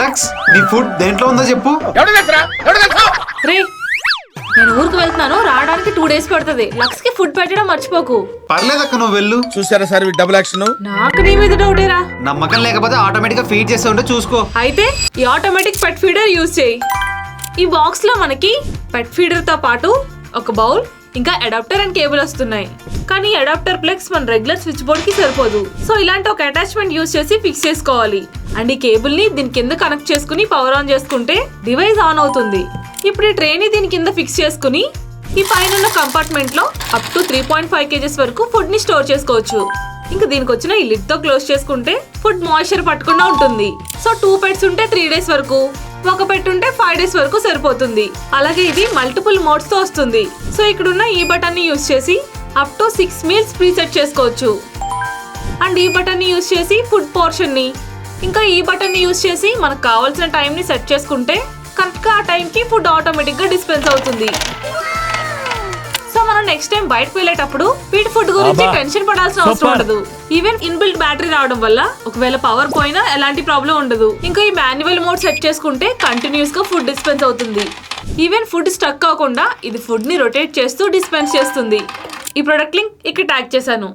Lux నీ food దేంట్లో ఉందో చెప్పు. రే నేను ఊరికి వెళ్తున్నాను, రావడానికి 2 days పడుతుంది. లక్స్ కి ఫుడ్ పెట్టడం మర్చిపోకు. పర్లేదక్క నువ్వు వెళ్ళు. చూసారా సార్ డబుల్ యాక్షన్. నాకు నీ మీద డౌటేరా. నమ్మకం లేకపోతే ఆటోమేటిక్ గా ఫీడ్ చేస్తూ ఉంటే చూసుకో. అయితే ఈ ఆటోమేటిక్ పెట్ ఫీడర్ యూజ్ చేయి. ఈ బాక్స్ లో మనకి పెట్ ఫీడర్ తో పాటు ఒక బౌల్ ఇంకా అడాప్టర్ అండ్ కేబుల్ వస్తున్నాయి. కానీ అడాప్టర్ ప్లగ్స్ మన రెగ్యులర్ స్విచ్ బోర్డ్ కి సరిపోదు. సో ఇలాంటి ఒక అటాచ్మెంట్ యూజ్ చేసి ఫిక్స్ చేసుకోవాలి. అండ్ ఈ కేబుల్ ని దీని కింద కనెక్ట్ చేసుకుని పవర్ ఆన్ చేసుకుంటే డివైస్ ఆన్ అవుతుంది. ఇప్పుడు ఈ ట్రే ని దీని కింద ఫిక్స్ చేసుకుని ఈ పైన కంపార్ట్మెంట్ లో అప్ టు 3.5 kgs వరకు ఫుడ్ ని స్టోర్ చేసుకోవచ్చు. ఇంకా దీనికి వచ్చిన ఈ లిడ్ తో క్లోజ్ చేసుకుంటే ఫుడ్ మాయిశ్చర్ పట్టకుండా ఉంటుంది. సో 2 pets ఉంటే 3 days వరకు, ఒక పెట్ ఉంటే 5 days వరకు సరిపోతుంది. అలాగే ఇది మల్టిపుల్ మోడ్స్ తో వస్తుంది. సో ఇక్కడున్న ఈ బటన్ ని యూజ్ చేసి అప్ టు 6 meals ప్రీసెట్ చేసుకోవచ్చు. అండ్ ఈ బటన్ ని యూజ్ చేసి ఫుడ్ పోర్షన్ ని, ఇంకా ఈ బటన్ ని యూజ్ చేసి మనకు కావాల్సిన టైం ని సెట్ చేసుకుంటే కరెక్ట్ గా ఆ టైం కి ఫుడ్ ఆటోమేటిక్ గా డిస్పెన్స్ అవుతుంది. సో మనం నెక్స్ట్ టైం బయటకు వెళ్ళేటప్పుడు వీటి ఫుడ్ గురించి టెన్షన్ పడాల్సిన అవసరం ఉండదు. ఈవెన్ ఇన్బిల్ట్ బ్యాటరీ రావడం వల్ల ఒకవేళ పవర్ పోయినా ఎలాంటి ప్రాబ్లం ఉండదు. ఇంకా ఈ మాన్యువల్ మోడ్ సెట్ చేసుకుంటే కంటిన్యూస్ గా ఫుడ్ డిస్పెన్స్ అవుతుంది. ఈవెన్ ఫుడ్ స్టక్ అవ్వకుండా ఇది ఫుడ్ ని రొటేట్ చేస్తూ డిస్పెన్స్ చేస్తుంది. ఈ ప్రొడక్ట్ లింక్ ఇక్కడ ట్యాగ్ చేశాను.